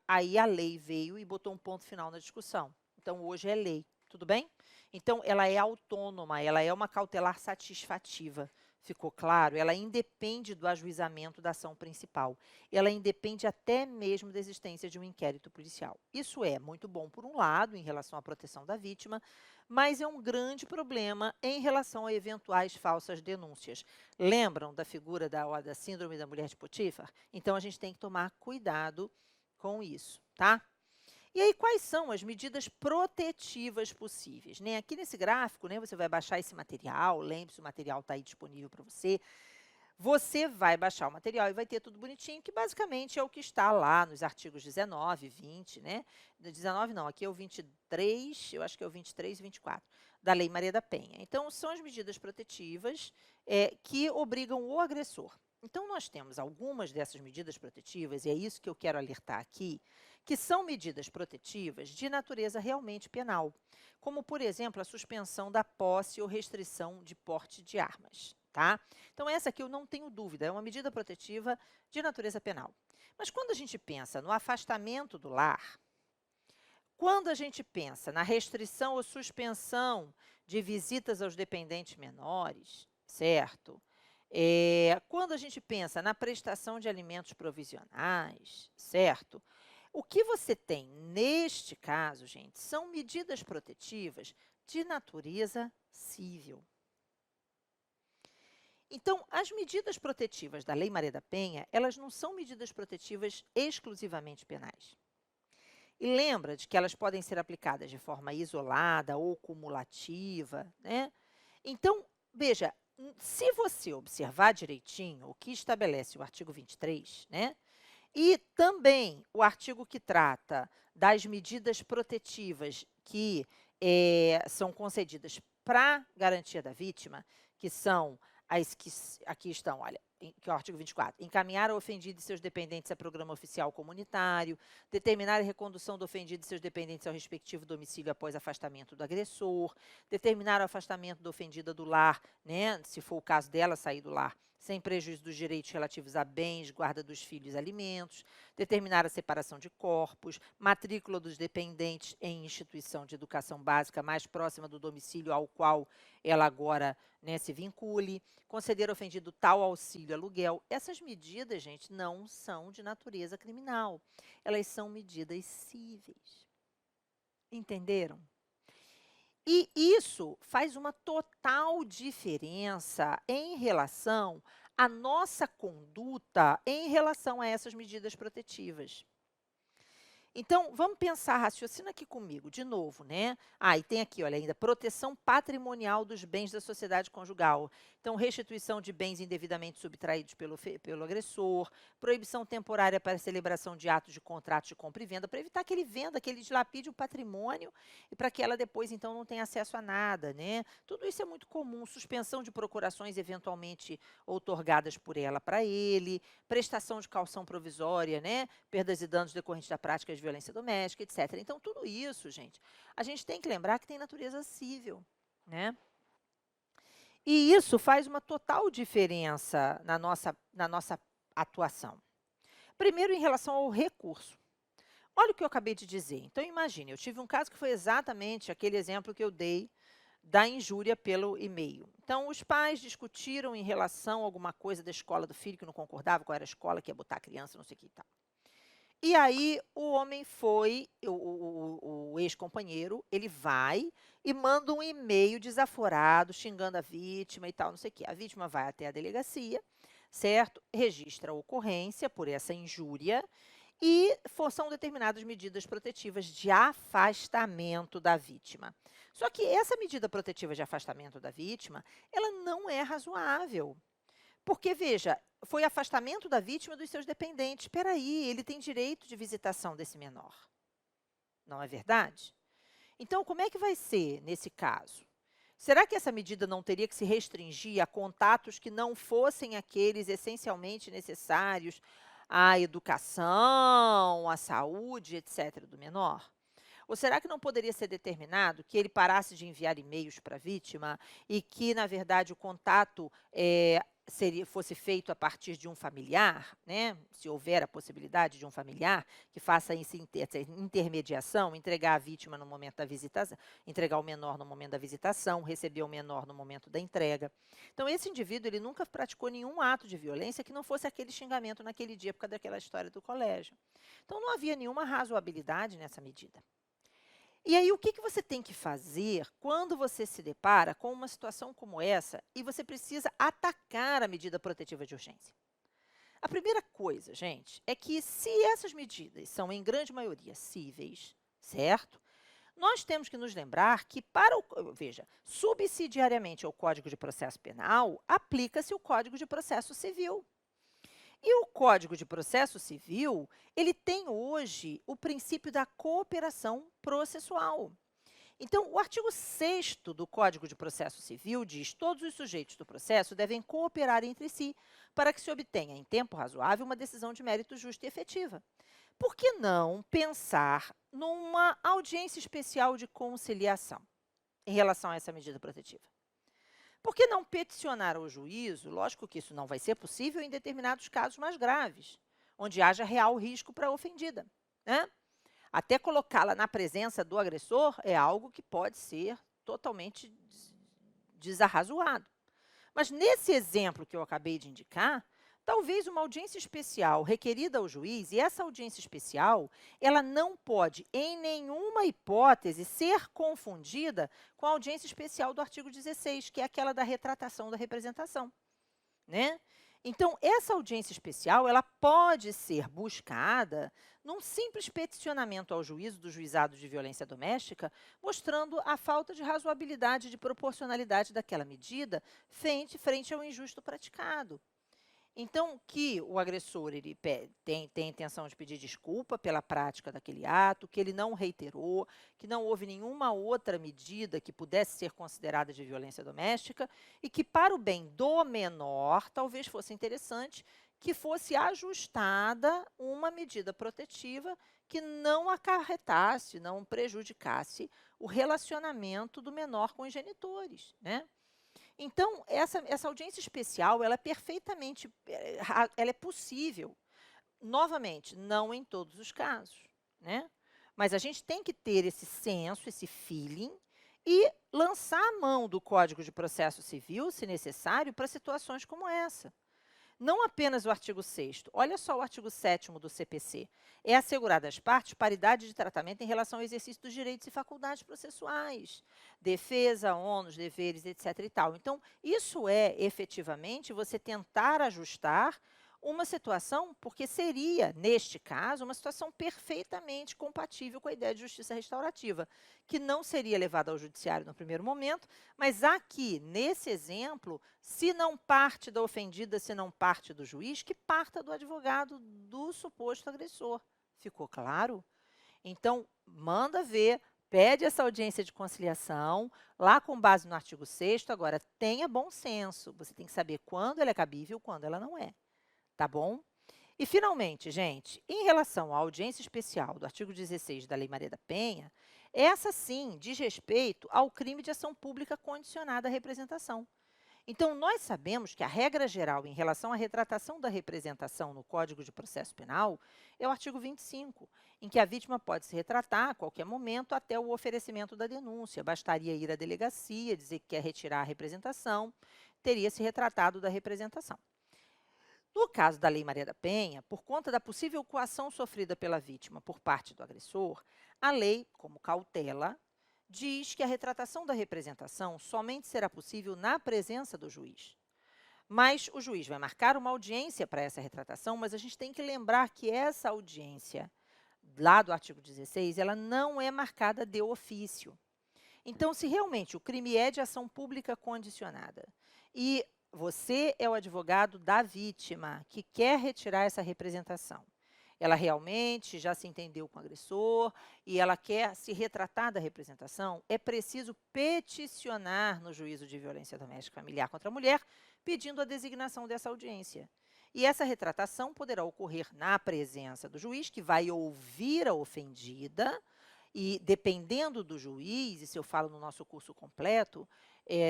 S1: Aí a lei veio e botou um ponto final na discussão. Então, hoje é lei, tudo bem? Então, ela é autônoma, ela é uma cautelar satisfativa. Ficou claro? Ela independe do ajuizamento da ação principal. Ela independe até mesmo da existência de um inquérito policial. Isso é muito bom, por um lado, em relação à proteção da vítima, mas é um grande problema em relação a eventuais falsas denúncias. Lembram da figura da síndrome da mulher de Potifar? Então, a gente tem que tomar cuidado com isso, tá? E aí, quais são as medidas protetivas possíveis? Né? Aqui nesse gráfico, né, você vai baixar esse material, lembre-se, o material está aí disponível para você. Você vai baixar o material e vai ter tudo bonitinho, que basicamente é o que está lá nos artigos 19, 20, né? 19 não, aqui é o 23, eu acho que é o 23 e 24, da Lei Maria da Penha. Então, são as medidas protetivas que obrigam o agressor. Então, nós temos algumas dessas medidas protetivas, e é isso que eu quero alertar aqui, que são medidas protetivas de natureza realmente penal, como, por exemplo, a suspensão da posse ou restrição de porte de armas, tá? Então, essa aqui eu não tenho dúvida, é uma medida protetiva de natureza penal. Mas quando a gente pensa no afastamento do lar, quando a gente pensa na restrição ou suspensão de visitas aos dependentes menores, certo? Quando a gente pensa na prestação de alimentos provisionais, certo? O que você tem neste caso, gente, são medidas protetivas de natureza civil. Então, as medidas protetivas da Lei Maria da Penha, elas não são medidas protetivas exclusivamente penais. E lembra de que elas podem ser aplicadas de forma isolada ou cumulativa, né? Então, veja, se você observar direitinho o que estabelece o artigo 23, né? E também o artigo que trata das medidas protetivas que são concedidas para garantia da vítima, que são as que aqui estão, olha, que é o artigo 24, encaminhar o ofendido e seus dependentes a programa oficial comunitário, determinar a recondução do ofendido e seus dependentes ao respectivo domicílio após afastamento do agressor, determinar o afastamento da ofendida do lar, né, se for o caso dela sair do lar, sem prejuízo dos direitos relativos a bens, guarda dos filhos e alimentos, determinar a separação de corpos, matrícula dos dependentes em instituição de educação básica mais próxima do domicílio ao qual ela agora, né, se vincule, conceder ao ofendido tal auxílio aluguel. Essas medidas, gente, não são de natureza criminal. Elas são medidas cíveis. Entenderam? E isso faz uma total diferença em relação à nossa conduta em relação a essas medidas protetivas. Então, vamos pensar, raciocina aqui comigo, de novo, né? Ah, e tem aqui, olha ainda, proteção patrimonial dos bens da sociedade conjugal. Então, restituição de bens indevidamente subtraídos pelo agressor, proibição temporária para a celebração de atos de contratos de compra e venda, para evitar que ele venda, que ele dilapide o patrimônio e para que ela depois, então, não tenha acesso a nada, né? Tudo isso é muito comum, suspensão de procurações eventualmente outorgadas por ela para ele, prestação de caução provisória, né? Perdas e danos decorrentes da prática de violência doméstica, etc. Então, tudo isso, gente, a gente tem que lembrar que tem natureza cível, né? E isso faz uma total diferença na nossa atuação. Primeiro, em relação ao recurso. Olha o que eu acabei de dizer. Então, imagine, eu tive um caso que foi exatamente aquele exemplo que eu dei da injúria pelo e-mail. Então, os pais discutiram em relação a alguma coisa da escola do filho que não concordava, qual era a escola que ia botar a criança, não sei o que e tal. E aí o homem foi, o ex-companheiro, ele vai e manda um e-mail desaforado, xingando a vítima e tal, não sei o quê. A vítima vai até a delegacia, certo? Registra a ocorrência por essa injúria e são determinadas medidas protetivas de afastamento da vítima. Só que essa medida protetiva de afastamento da vítima, ela não é razoável. Porque, veja, foi afastamento da vítima dos seus dependentes. Espera aí, ele tem direito de visitação desse menor. Não é verdade? Então, como é que vai ser nesse caso? Será que essa medida não teria que se restringir a contatos que não fossem aqueles essencialmente necessários à educação, à saúde, etc., do menor? Ou será que não poderia ser determinado que ele parasse de enviar e-mails para a vítima e que, na verdade, o contato fosse feito a partir de um familiar, né? Se houver a possibilidade de um familiar que faça essa intermediação, entregar a vítima no momento da visitação, entregar o menor no momento da visitação, receber o menor no momento da entrega. Então, esse indivíduo ele nunca praticou nenhum ato de violência que não fosse aquele xingamento naquele dia por causa daquela história do colégio. Então, não havia nenhuma razoabilidade nessa medida. E aí, o que você tem que fazer quando você se depara com uma situação como essa e você precisa atacar a medida protetiva de urgência? A primeira coisa, gente, é que se essas medidas são, em grande maioria, cíveis, certo? Nós temos que nos lembrar que, veja, subsidiariamente ao Código de Processo Penal, aplica-se o Código de Processo Civil. E o Código de Processo Civil, ele tem hoje o princípio da cooperação processual. Então, o artigo 6º do Código de Processo Civil diz: todos os sujeitos do processo devem cooperar entre si para que se obtenha, em tempo razoável, uma decisão de mérito justa e efetiva. Por que não pensar numa audiência especial de conciliação em relação a essa medida protetiva? Por que não peticionar ao juízo? Lógico que isso não vai ser possível em determinados casos mais graves, onde haja real risco para a ofendida, né? Até colocá-la na presença do agressor é algo que pode ser totalmente desarrazoado. Mas nesse exemplo que eu acabei de indicar, talvez uma audiência especial requerida ao juiz, e essa audiência especial, ela não pode, em nenhuma hipótese, ser confundida com a audiência especial do artigo 16, que é aquela da retratação da representação, né? Então, essa audiência especial, ela pode ser buscada num simples peticionamento ao juízo do juizado de violência doméstica, mostrando a falta de razoabilidade e de proporcionalidade daquela medida frente ao injusto praticado. Então, que o agressor ele tem a intenção de pedir desculpa pela prática daquele ato, que ele não reiterou, que não houve nenhuma outra medida que pudesse ser considerada de violência doméstica e que, para o bem do menor, talvez fosse interessante que fosse ajustada uma medida protetiva que não acarretasse, não prejudicasse o relacionamento do menor com os genitores, né? Então, essa audiência especial, ela é perfeitamente, ela é possível. Novamente, não em todos os casos, né? Mas a gente tem que ter esse senso, esse feeling, e lançar a mão do Código de Processo Civil, se necessário, para situações como essa. Não apenas o artigo 6º, olha só o artigo 7º do CPC. É assegurada às partes paridade de tratamento em relação ao exercício dos direitos e faculdades processuais, defesa, ônus, deveres, etc. e tal. Então, isso é, efetivamente, você tentar ajustar uma situação, porque seria, neste caso, uma situação perfeitamente compatível com a ideia de justiça restaurativa, que não seria levada ao judiciário no primeiro momento, mas aqui, nesse exemplo, se não parte da ofendida, se não parte do juiz, que parta do advogado do suposto agressor. Ficou claro? Então, manda ver, pede essa audiência de conciliação, lá com base no artigo 6º, agora, tenha bom senso, você tem que saber quando ela é cabível e quando ela não é, tá bom? E, finalmente, gente, em relação à audiência especial do artigo 16 da Lei Maria da Penha, essa sim diz respeito ao crime de ação pública condicionada à representação. Então, nós sabemos que a regra geral em relação à retratação da representação no Código de Processo Penal é o artigo 25, em que a vítima pode se retratar a qualquer momento até o oferecimento da denúncia. Bastaria ir à delegacia, dizer que quer retirar a representação, teria se retratado da representação. No caso da Lei Maria da Penha, por conta da possível coação sofrida pela vítima por parte do agressor, a lei, como cautela, diz que a retratação da representação somente será possível na presença do juiz. Mas o juiz vai marcar uma audiência para essa retratação, mas a gente tem que lembrar que essa audiência, lá do artigo 16, ela não é marcada de ofício. Então, se realmente o crime é de ação pública condicionada e você é o advogado da vítima que quer retirar essa representação, ela realmente já se entendeu com o agressor e ela quer se retratar da representação, é preciso peticionar no juízo de violência doméstica familiar contra a mulher, pedindo a designação dessa audiência. E essa retratação poderá ocorrer na presença do juiz, que vai ouvir a ofendida, e dependendo do juiz, e se eu falo no nosso curso completo,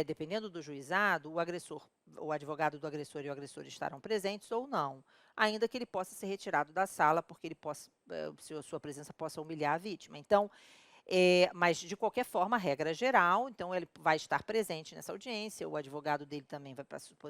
S1: dependendo do juizado, o agressor, o advogado do agressor e o agressor estarão presentes ou não, ainda que ele possa ser retirado da sala, porque ele possa, se a sua presença possa humilhar a vítima. Então, mas, de qualquer forma, a regra geral, então ele vai estar presente nessa audiência, o advogado dele também vai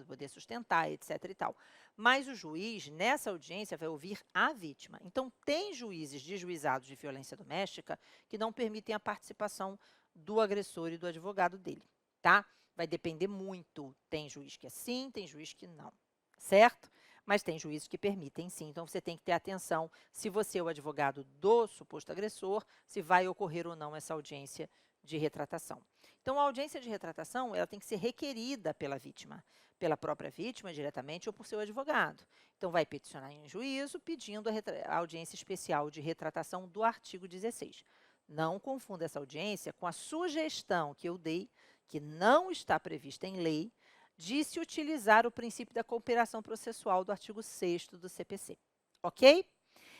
S1: poder sustentar, etc. e tal. Mas o juiz, nessa audiência, vai ouvir a vítima. Então, tem juízes de juizados de violência doméstica que não permitem a participação do agressor e do advogado dele, tá? Vai depender muito. Tem juiz que é sim, tem juiz que não, certo? Mas tem juízes que permitem sim, então você tem que ter atenção se você é o advogado do suposto agressor, se vai ocorrer ou não essa audiência de retratação. Então, a audiência de retratação, ela tem que ser requerida pela vítima, pela própria vítima diretamente ou por seu advogado. Então, vai peticionar em juízo pedindo a audiência especial de retratação do artigo 16. Não confunda essa audiência com a sugestão que eu dei, que não está prevista em lei, de se utilizar o princípio da cooperação processual do artigo 6º do CPC, ok?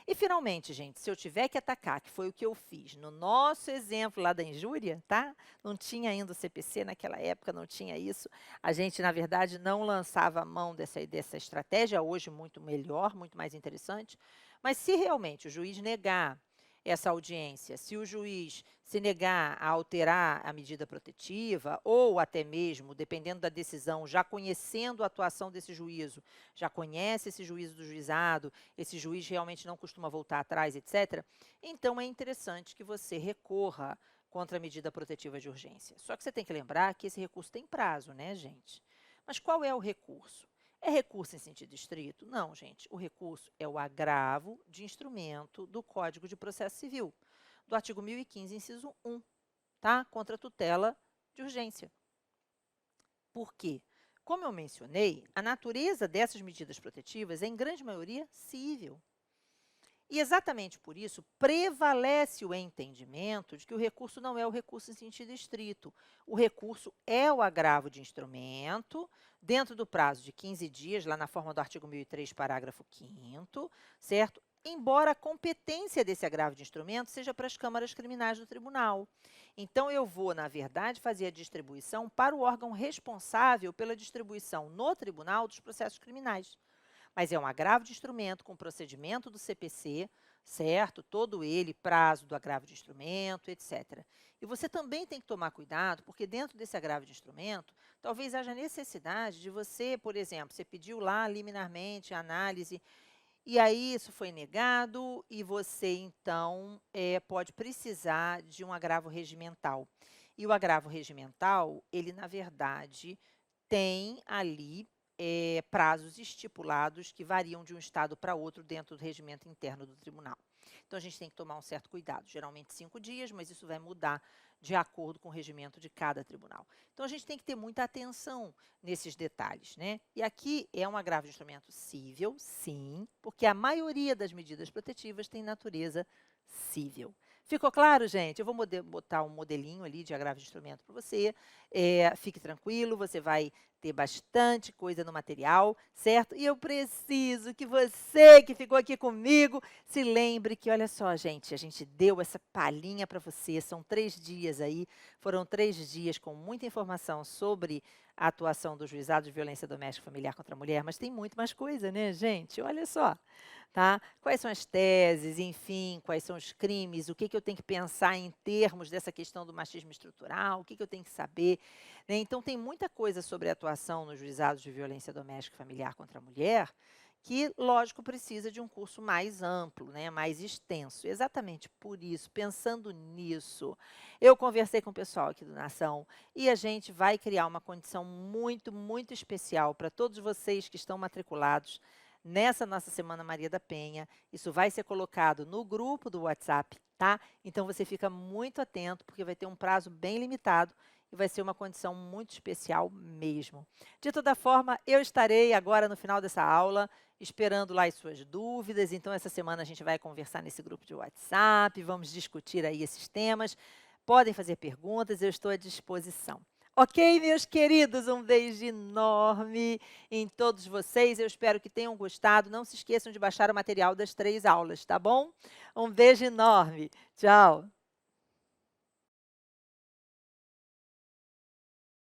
S1: E, finalmente, gente, se eu tiver que atacar, que foi o que eu fiz no nosso exemplo lá da injúria, tá? Não tinha ainda o CPC naquela época, não tinha isso. A gente, na verdade, não lançava a mão dessa estratégia, hoje muito melhor, muito mais interessante. Mas se realmente o juiz negar essa audiência, se o juiz se negar a alterar a medida protetiva, ou até mesmo, dependendo da decisão, já conhecendo a atuação desse juízo, já conhece esse juízo do juizado, esse juiz realmente não costuma voltar atrás, etc., então é interessante que você recorra contra a medida protetiva de urgência. Só que você tem que lembrar que esse recurso tem prazo, né, gente? Mas qual é o recurso? É recurso em sentido estrito? Não, gente. O recurso é o agravo de instrumento do Código de Processo Civil, do artigo 1015, inciso 1, tá? Contra a tutela de urgência. Por quê? Como eu mencionei, a natureza dessas medidas protetivas é, em grande maioria, cível. E, exatamente por isso, prevalece o entendimento de que o recurso não é o recurso em sentido estrito. O recurso é o agravo de instrumento, dentro do prazo de 15 dias, lá na forma do artigo 1003, parágrafo 5º, certo? Embora a competência desse agravo de instrumento seja para as câmaras criminais do tribunal. Então, eu vou, na verdade, fazer a distribuição para o órgão responsável pela distribuição no tribunal dos processos criminais. Mas é um agravo de instrumento com procedimento do CPC, certo? Todo ele, prazo do agravo de instrumento, etc. E você também tem que tomar cuidado, porque dentro desse agravo de instrumento, talvez haja necessidade de você, por exemplo, você pediu lá liminarmente a análise, e aí isso foi negado, e você, então, pode precisar de um agravo regimental. E o agravo regimental, ele, na verdade, tem ali prazos estipulados que variam de um estado para outro dentro do regimento interno do tribunal. Então, a gente tem que tomar um certo cuidado, geralmente 5 dias, mas isso vai mudar de acordo com o regimento de cada tribunal. Então, a gente tem que ter muita atenção nesses detalhes, né? E aqui é um agravo de instrumento cível, sim, porque a maioria das medidas protetivas tem natureza cível. Ficou claro, gente? Eu vou botar um modelinho ali de agravo de instrumento para você. Fique tranquilo, você vai ter bastante coisa no material, certo? E eu preciso que você que ficou aqui comigo se lembre que, olha só, gente, a gente deu essa palhinha para você, são 3 dias aí, foram 3 dias com muita informação sobre a atuação do Juizado de Violência Doméstica e Familiar contra a Mulher, mas tem muito mais coisa, né, gente? Olha só, tá? Quais são as teses, enfim, quais são os crimes, o que eu tenho que pensar em termos dessa questão do machismo estrutural, o que eu tenho que saber, né? Então, tem muita coisa sobre a atuação nos juizados de violência doméstica e familiar contra a mulher que, lógico, precisa de um curso mais amplo, né, mais extenso. Exatamente por isso, pensando nisso, eu conversei com o pessoal aqui do Nação e a gente vai criar uma condição muito, muito especial para todos vocês que estão matriculados nessa nossa Semana Maria da Penha. Isso vai ser colocado no grupo do WhatsApp, tá? Então, você fica muito atento, porque vai ter um prazo bem limitado e vai ser uma condição muito especial mesmo. De toda forma, eu estarei agora no final dessa aula esperando lá as suas dúvidas. Então, essa semana a gente vai conversar nesse grupo de WhatsApp, vamos discutir aí esses temas. Podem fazer perguntas, eu estou à disposição. Ok, meus queridos? Um beijo enorme em todos vocês. Eu espero que tenham gostado. Não se esqueçam de baixar o material das 3 aulas, tá bom? Um beijo enorme. Tchau.